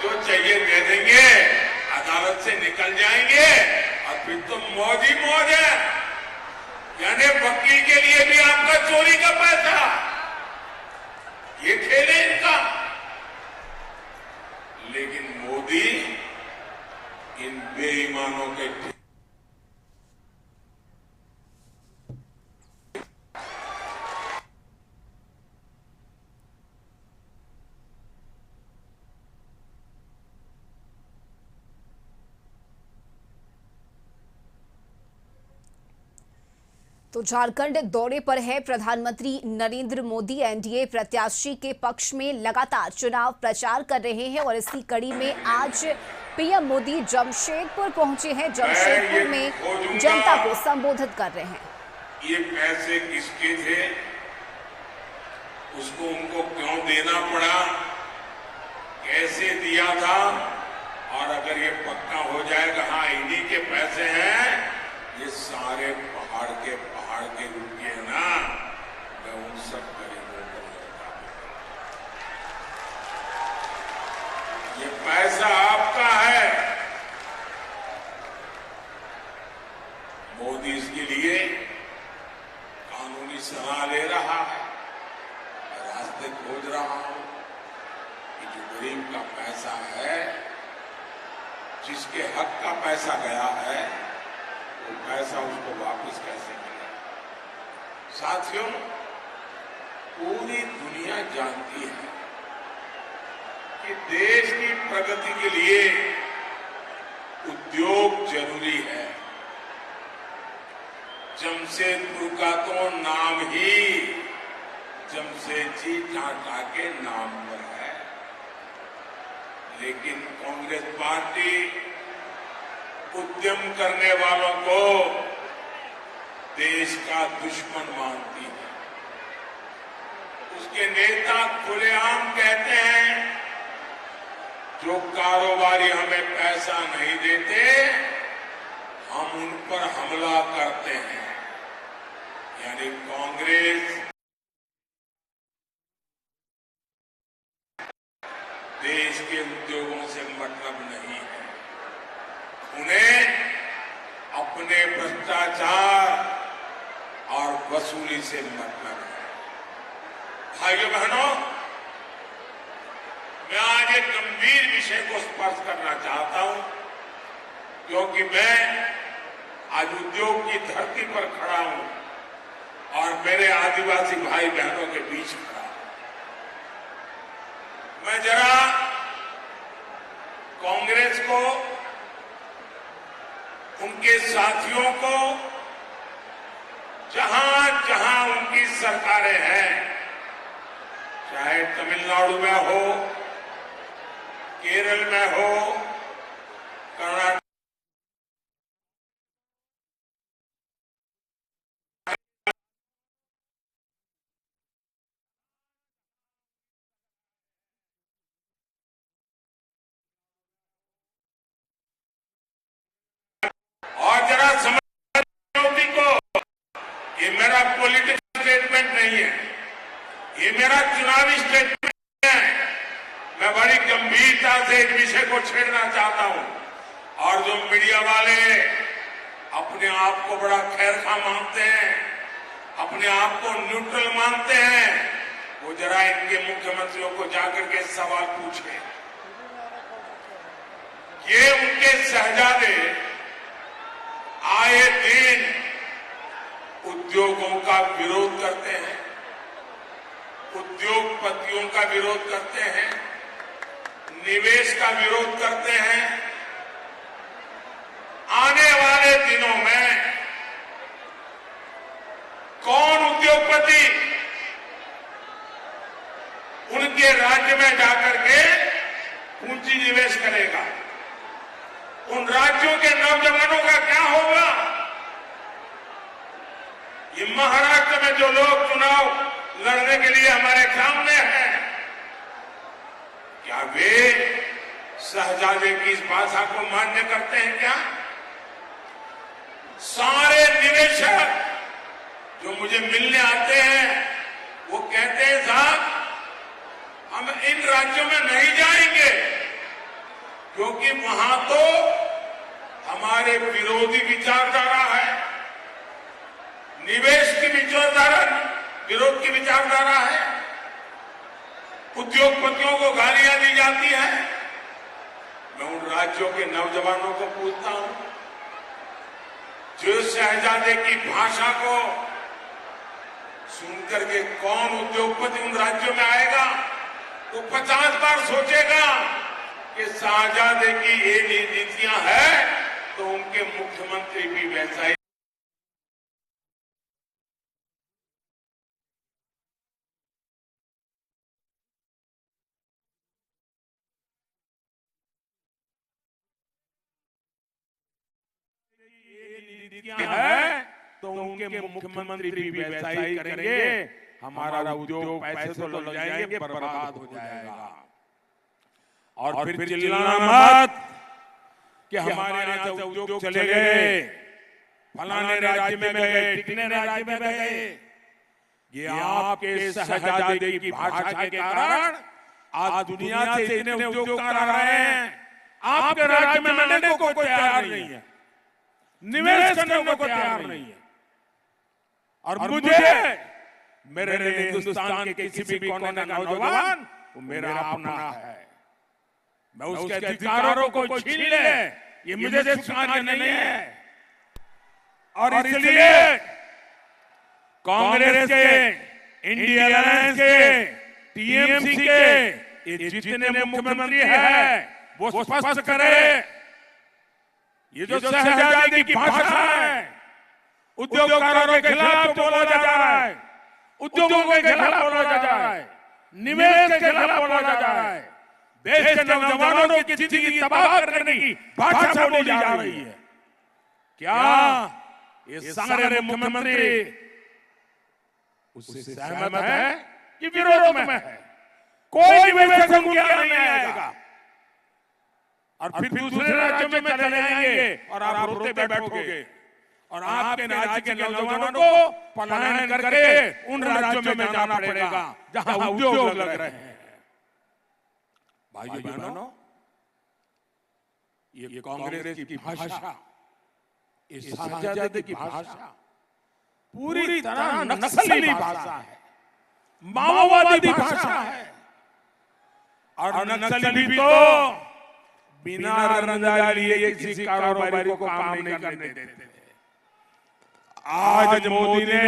जो चाहिए दे देंगे, अदालत से निकल जाएंगे और फिर तो मौज ही मौज है। यानी वकील के लिए भी आपका चोरी का पैसा, ये खेल है इनका। लेकिन मोदी इन बेईमानों के तो झारखंड दौरे पर है प्रधानमंत्री नरेंद्र मोदी। एनडीए प्रत्याशी के पक्ष में लगातार चुनाव प्रचार कर रहे हैं और इसी कड़ी में आज पीएम मोदी जमशेदपुर पहुंचे हैं। जमशेदपुर में जनता को संबोधित कर रहे हैं। ये पैसे किसके थे, उसको उनको क्यों देना पड़ा, कैसे दिया था, और अगर ये पक्का हो जाएगा हाँ इन्हीं के पैसे हैं, ये सारे पहाड़ के रुपये ना, मैं उन सब गरीबों को लौटा दूंगा। ये पैसा आपका है। मोदी इसके लिए कानूनी सलाह ले रहा है, मैं रास्ते खोज रहा हूं कि जो गरीब का पैसा है, जिसके हक का पैसा गया है, वो पैसा उसको वापस कैसे मिले। साथियों, पूरी दुनिया जानती है कि देश की प्रगति के लिए उद्योग जरूरी है। जमशेदपुर का तो नाम ही जमशेदजी टाटा के नाम पर है, लेकिन कांग्रेस पार्टी उद्यम करने वालों को देश का दुश्मन मानती है। उसके नेता खुलेआम कहते हैं जो कारोबारी हमें पैसा नहीं देते, हम उन पर हमला करते हैं। यानी कांग्रेस देश के उद्योगों से मतलब नहीं है, उन्हें अपने भ्रष्टाचार और वसूली से मतलब है। भाइयों बहनों, मैं आज एक गंभीर विषय को स्पर्श करना चाहता हूं, क्योंकि मैं आज उद्योग की धरती पर खड़ा हूं और मेरे आदिवासी भाई बहनों के बीच खड़ा हूं। मैं जरा कांग्रेस को, उनके साथियों को, जहां जहां उनकी सरकारें हैं, चाहे तमिलनाडु में हो, केरल में हो, कर्नाटक, और जरा समझ को, ये मेरा पॉलिटिकल स्टेटमेंट नहीं है, ये मेरा चुनावी स्टेटमेंट है। मैं बड़ी गंभीरता से इस विषय को छेड़ना चाहता हूं, और जो मीडिया वाले अपने आप को बड़ा खैरखा मानते हैं, अपने आप को न्यूट्रल मानते हैं, वो जरा इनके मुख्यमंत्रियों को जाकर के सवाल पूछे। ये उनके शहजादे आए दिन उद्योगों का विरोध करते हैं, उद्योगपतियों का विरोध करते हैं, निवेश का विरोध करते हैं। आने वाले दिनों में कौन उद्योगपति उनके राज्य में जाकर के पूंजी निवेश करेगा? उन राज्यों के नौजवानों का क्या होगा? ये महाराष्ट्र में जो लोग चुनाव लड़ने के लिए हमारे सामने हैं, क्या वे शहजादे की इस भाषा को मान्य करते हैं क्या? सारे निवेशक जो मुझे मिलने आते हैं, वो कहते हैं साहब हम इन राज्यों में नहीं जाएंगे क्योंकि वहां तो हमारे विरोधी विचारधारा है, निवेश की विचारधारा, विरोध की विचारधारा है, उद्योगपतियों को गालियां दी जाती है। मैं उन राज्यों के नौजवानों को पूछता हूं, जो शहजादे की भाषा को सुनकर के कौन उद्योगपति उन राज्यों में आएगा? वो 50 बार सोचेगा कि शहजादे की ये नीतियां हैं तो उनके मुख्यमंत्री भी वैसा ही। है तो उनके मुख्यमंत्री भी वैसा ही करेंगे। हमारा उद्योग पैसे तो लग जाएंगे, बर्बाद हो जाएगा। और फिर चिल्लाना मत कि हमारे यहाँ से उद्योग चले गए, फलाने राज्य में गए, टिकने राज्य में गए। ये आपके शहजादे की भाषा के कारण आज दुनिया से इतने उद्योगकार आ रहे हैं। आपके राज्य में आने को कोई तैयार नहीं है, निवेश करने को तैयार नहीं है। और मुझे मेरे हिंदुस्तान के किसी भी कोने का नौजवान वो मेरा अपना है। मैं उसके अधिकारों को छीन ले ये मुझे स्वीकार्य नहीं है। और इसलिए कांग्रेस के, इंडिया अलायंस के, टीएमसी के ये जितने मुख्यमंत्री हैं वो स्पष्ट करे ये जो शहजादी की भाषा है, उद्योगकारों के खिलाफ बोला जा रहा है, उद्योगों के खिलाफ बोला जा रहा है, निवेश के खिलाफ बोला जा रहा है, देश के नौजवानों की जिंदगी तबाह करने की भाषा बोली जा रही है। क्या ये सारे मुख्यमंत्री उससे सहमत है कि विरोध में है? कोई निवेशक उनके यहाँ नहीं आएगा। और फिर दूसरे राज्यों में चले जाएंगे और आप रोते बैठोगे और आपके राज्य के नौजवानों को पलायन करके उन राज्यों में जाना पड़ेगा जहां उद्योग लग रहे हैं। भाइयों बहनों, ये कांग्रेस की भाषा, ये शहजादे की भाषा पूरी तरह नक्सली भाषा है, माओवादी भाषा है। और नक्सली भी तो बिना रंगदारी लिए किसी कारोबारी को काम नहीं करने देते। आज मोदी ने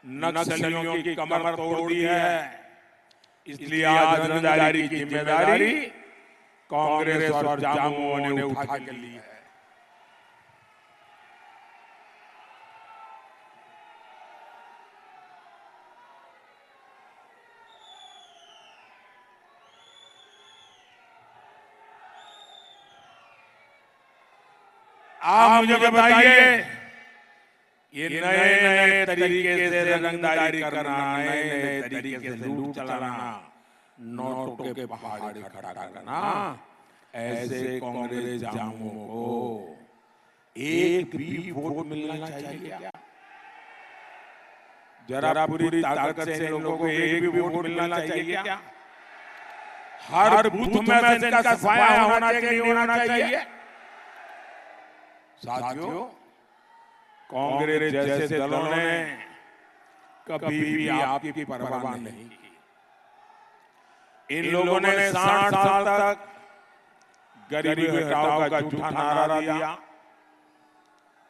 नक्सलियों की कमर तोड़ दी है, इसलिए आज रंगदारी की जिम्मेदारी कांग्रेस और जामुओं ने उठा के ली है। आप मुझे बताइए, ये नए नए तरीके से रंगदारी करना, नए नए तरीके से लूट चलाना, नोटों के पहाड़ खड़ा करना, ऐसे कांग्रेस जामुओं को एक भी वोट मिलना चाहिए क्या? जरा पूरी ताकत से लोगों को एक भी वोट मिलना चाहिए क्या? हर बूथ में से इनका सफाया होना चाहिए, नहीं होना चाहिए? साथियों, कांग्रेस जैसे दलों ने कभी भी आपकी परवाह नहीं की। इन लोगों ने 60 साल तक गरीबी हटाओ का झूठा नारा दिया।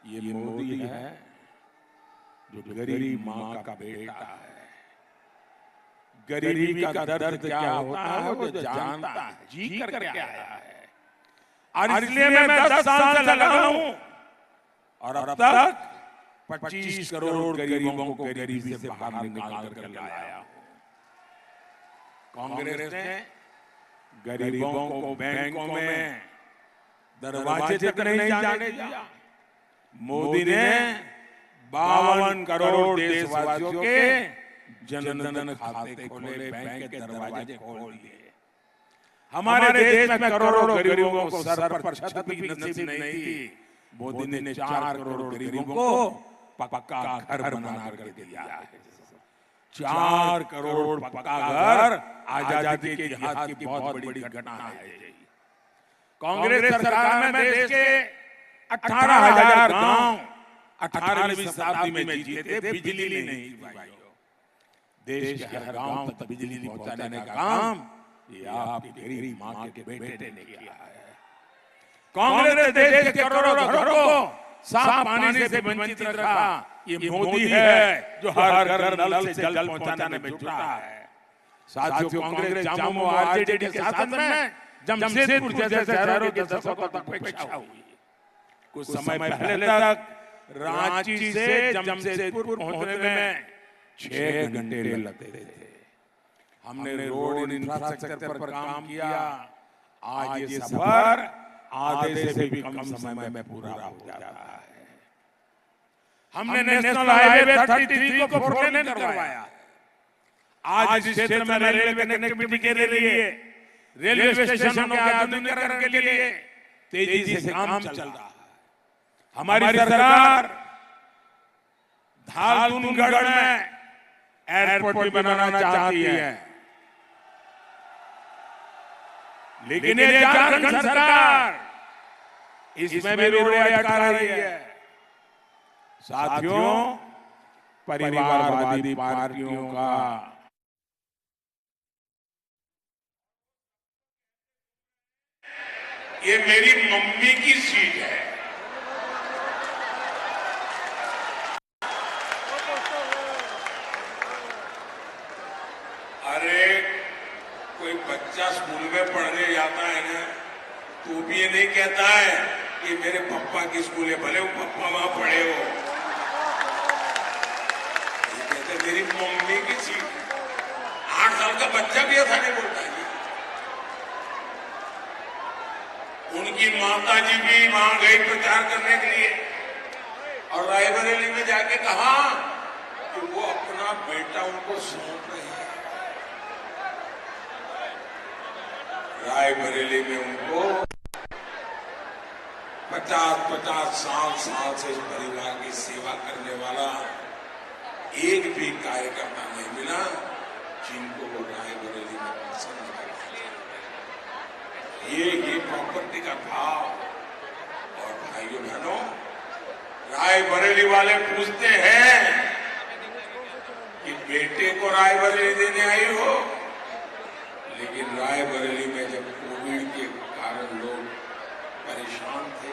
ये मोदी है जो गरीब मां का बेटा है। गरीबी का दर्द क्या होता है वो जानता है, जी करके आया है। और इसलिए मैं 10 साल से लगा हूं और अब तक 25 करोड़ गरीबों को गरीबी से बाहर निकाल कर लाया हूं। कांग्रेस ने गरीबों को बैंकों में दरवाजे तक नहीं जाने दिया। मोदी ने 52 करोड़ देशवासियों के जनधन खाते खोले, बैंक के दरवाजे खोल दिए। हमारे देश में करोड़ों गरीबों को सर पर छत भी नसीब नहीं थी। मोदी ने 4 करोड़ गरीबों को पक्का घर बना कर दिया है। 4 करोड़ पक्का घर आजादी के जिहाद की बहुत बड़ी घटना है। कांग्रेस सरकार में देश के 18,000 गांव 18वीं शताब्दी में जीते थे, बिजली नहीं भाइयों। देश के हर गांव तक बिजली पहुंचाने का काम ये आपकी गरीब मां के बेटे ने किया है। कांग्रेस ने देश के करोड़ों घरों को साफ पानी से वंचित रखा। ये मोदी है जो हर घर नल से जल पहुंचाने में जुटा है। साथियों, कांग्रेस जामुमो आरजेडी के शासन में जमशेदपुर जैसे शहरों के दशकों तक उपेक्षा हुई। कुछ समय पहले तक रांची से जमशेदपुर पहुंचने में 6 घंटे लगते थे। हमने रोड इंफ्रास्ट्रक्चर पर काम किया। आज ये सफर आधे से भी कम समय में पूरा हो जाता है। हमने नेशनल हाईवे 33 को 4 लेन करवाया। आज इस क्षेत्र में रेलवे कनेक्टिविटी के लिए, रेलवे स्टेशनों के आधुनिकीकरण के लिए तेजी से काम चल रहा है। हमारी सरकार धालधुनगढ़ में एयरपोर्ट भी बनाना चाहती है, लेकिन ये झारखंड सरकार इसमें भी रोड़े अटका रही है। साथियों, परिवारवादी पार्टियों का ये मेरी मम्मी की सीट है। अरे कोई बच्चा स्कूल में पढ़ने जाता है ना, तो भी ये नहीं कहता है कि मेरे पापा की स्कूल है, भले वो पापा वहां पढ़े हो। ये कहते मेरी मम्मी की सीट है। 8 साल का बच्चा भी ऐसा नहीं बोलता है। उनकी माता जी भी वहां गई प्रचार करने के लिए और रायबरेली में जाके कहा कि वो अपना बेटा उनको सौंप रहे हैं। रायबरेली में उनको 50-50 साल से इस परिवार की सेवा करने वाला एक भी कार्यकर्ता नहीं मिला जिनको वो रायबरेली में पसंद करते। ये प्रॉपर्टी का भाव। और भाइयों बहनों, रायबरेली वाले पूछते हैं कि बेटे को रायबरेली देने आई हो, लेकिन रायबरेली में जब कोविड के कारण लोग परेशान थे,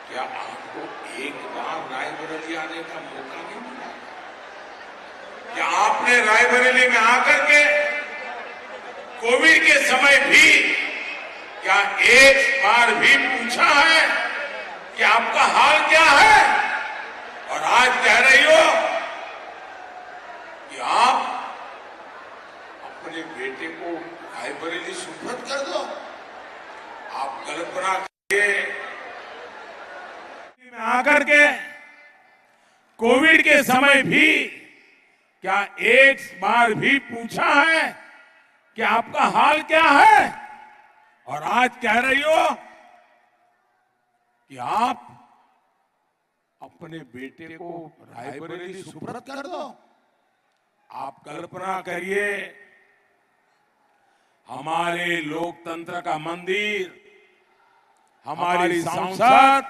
क्या आपको एक बार रायबरेली आने का मौका नहीं मिला? क्या आपने रायबरेली में आकर के कोविड के समय भी क्या एक बार भी पूछा है कि आपका हाल क्या है? और आज कह रही हो कि आप अपने बेटे को रायबरेली सुपुर्द कर दो। आप कल्पना करिए, आकर के कोविड के समय भी क्या एक बार भी पूछा है कि आपका हाल क्या है? और आज कह रही हो कि आप अपने बेटे को रायबरेली सुपुर्द कर दो। आप कल्पना करिए, हमारे लोकतंत्र का मंदिर, हमारी संसद,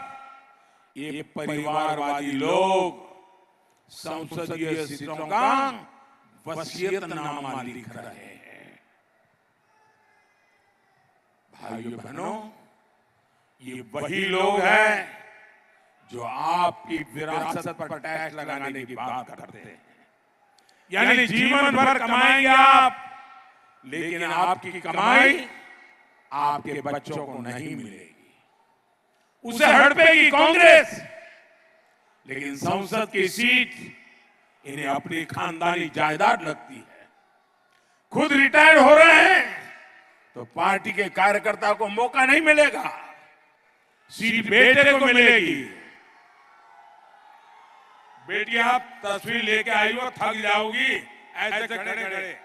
ये परिवारवादी लोग संसदीय सीटों का वसीयतनामा लिख रहे हैं। भाइयों बहनों, ये वही लोग हैं जो आपकी विरासत पर टैक्स लगाने की बात करते हैं। यानी जीवन भर कमाएंगे आप, लेकिन आपकी कमाई आपके बच्चों को नहीं मिलेगी। उसे हड़पेगी कांग्रेस, लेकिन संसद की सीट इन्हें अपनी खानदानी जायदाद लगती है। खुद रिटायर हो रहे हैं तो पार्टी के कार्यकर्ता को मौका नहीं मिलेगा, सीट बेटे को मिलेगी। बेटी, आप तस्वीर लेके आई हो, थक जाओगी ऐसे खड़े खड़े।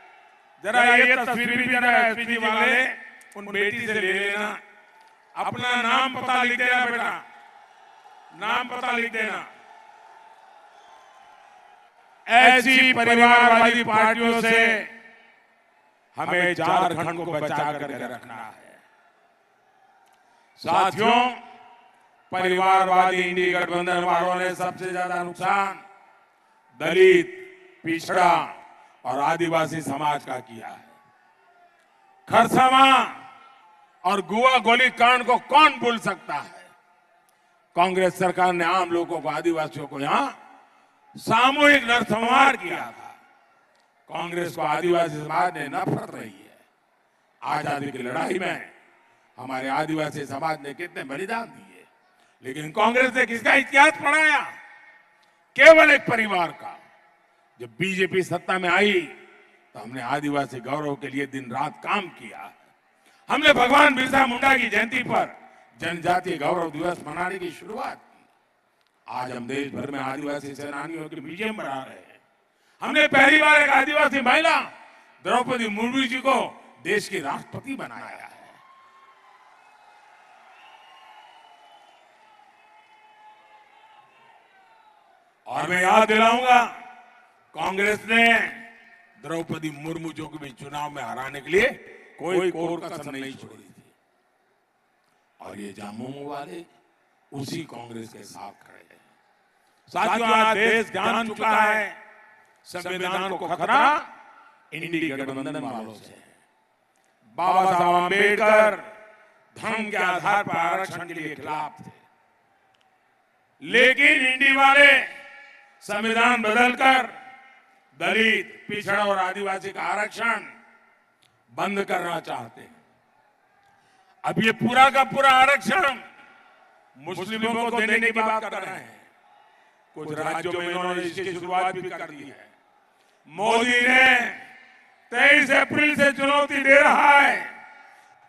जरा ये तस्वीर भी जरा एसपीजी वाले उन बेटी से ले लेना। अपना नाम पता लिख देना बेटा, नाम पता लिख देना। ऐसी परिवारवादी पार्टियों से हमें झारखंड को बचा करके रखना है। साथियों, परिवारवादी इंडी गठबंधन वालों ने सबसे ज्यादा नुकसान दलित, पिछड़ा और आदिवासी समाज का किया है। खरसावां और गुआ गोली कांड को कौन भूल सकता है? कांग्रेस सरकार ने आम लोगों को, आदिवासियों को यहां सामूहिक नरसंहार किया था। कांग्रेस को आदिवासी समाज ने नफरत रही है। आजादी की लड़ाई में हमारे आदिवासी समाज ने कितने बलिदान दिए, लेकिन कांग्रेस ने किसका इतिहास पढ़ाया? केवल एक परिवार का। जब बीजेपी सत्ता में आई तो हमने आदिवासी गौरव के लिए दिन रात काम किया। हमने भगवान बिरसा मुंडा की जयंती पर जनजातीय गौरव दिवस मनाने की शुरुआत की। आज हम देश भर में आदिवासी सेनानियों के म्यूजियम बना रहे हैं। हमने पहली बार एक आदिवासी महिला द्रौपदी मुर्मू जी को देश की राष्ट्रपति बनाया है। और मैं याद दिलाऊंगा, कांग्रेस ने द्रौपदी मुर्मू जी को भी चुनाव में हराने के लिए कोई कोर कसर नहीं छोड़ी थी। और ये झामुमो वाले उसी कांग्रेस के साथ खड़े हैं। साथियों, आज देश जान चुका है संविधान को खतरा इंडी गठबंधन वालों से है। बाबा साहब आंबेडकर धर्म के आधार पर आरक्षण के लिए खिलाफ थे, लेकिन इंडी वाले संविधान बदलकर दलित, पिछड़ा और आदिवासी का आरक्षण बंद करना चाहते हैं। अब ये पूरा का पूरा आरक्षण मुस्लिमों को देने की बात कर रहे हैं। कुछ राज्यों में इन्होंने इसकी शुरुआत भी कर दी है। मोदी ने 23 अप्रैल से चुनौती दे रहा है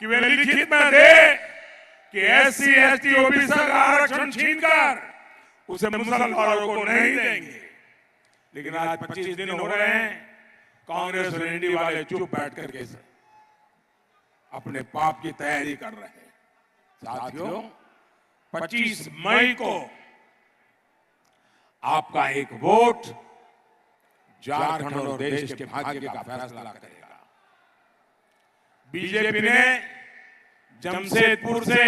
कि वे लिखित में दे कि एससी, एसटी, ओबीसी का आरक्षण छीनकर उसे मुसलमान वालों को नहीं देंगे। लेकिन आज 25 दिन हो रहे हैं, कांग्रेस और इंडी वाले चुप बैठ करके अपने पाप की तैयारी कर रहे हैं। साथियों, 25 मई को आपका एक वोट झारखंड और देश के भाग्य का फैसला करेगा। बीजेपी ने जमशेदपुर से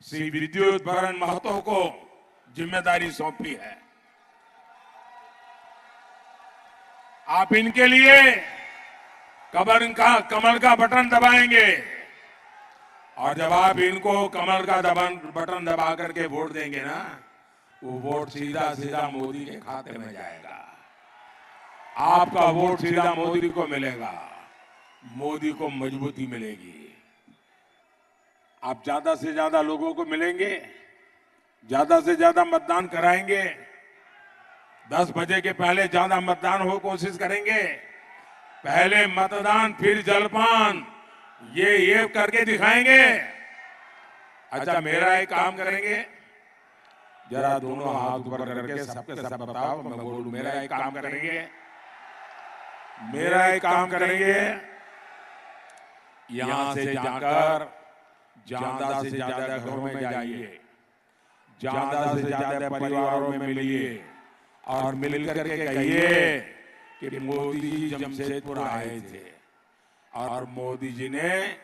श्री विद्युत बरन महतो को जिम्मेदारी सौंपी है। आप इनके लिए कमल का बटन दबाएंगे, और जब आप इनको कमल का बटन दबा करके वोट देंगे ना, वो वोट सीधा सीधा मोदी के खाते में जाएगा। आपका वोट सीधा मोदी को मिलेगा, मोदी को मजबूती मिलेगी। आप ज्यादा से ज्यादा लोगों को मिलेंगे, ज्यादा से ज्यादा मतदान कराएंगे। 10 बजे के पहले ज्यादा मतदान हो कोशिश करेंगे। पहले मतदान फिर जलपान, ये करके दिखाएंगे। अच्छा, मेरा एक काम करेंगे, जरा दोनों हाथ ऊपर करके सबके सब बताओ, मैं बोलूं। मेरा एक काम करेंगे, यहां से जाकर ज्यादा से ज्यादा घरों में जाइए, ज्यादा से ज्यादा परिवारों में मिलिए और मिलकर के कहिए कि मोदी जी जमशेदपुर आए थे और मोदी जी ने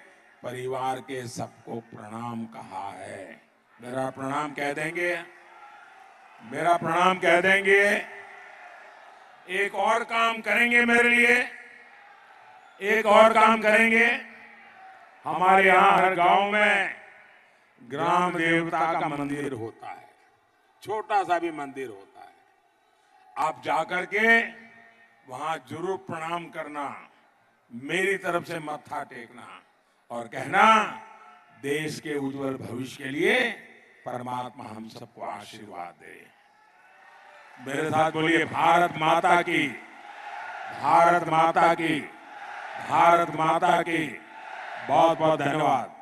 परिवार के सबको प्रणाम कहा है। मेरा प्रणाम कह देंगे, मेरा प्रणाम कह देंगे। एक और काम करेंगे मेरे लिए, एक और काम करेंगे। हमारे यहां हर गांव में ग्राम देवता का मंदिर होता है, छोटा सा भी मंदिर होता है। आप जाकर के वहां जरूर प्रणाम करना, मेरी तरफ से मत्था टेकना और कहना, देश के उज्जवल भविष्य के लिए परमात्मा हम सबको आशीर्वाद दे। मेरे साथ बोलिए, भारत माता की, भारत माता की, भारत माता की। बहुत बहुत धन्यवाद।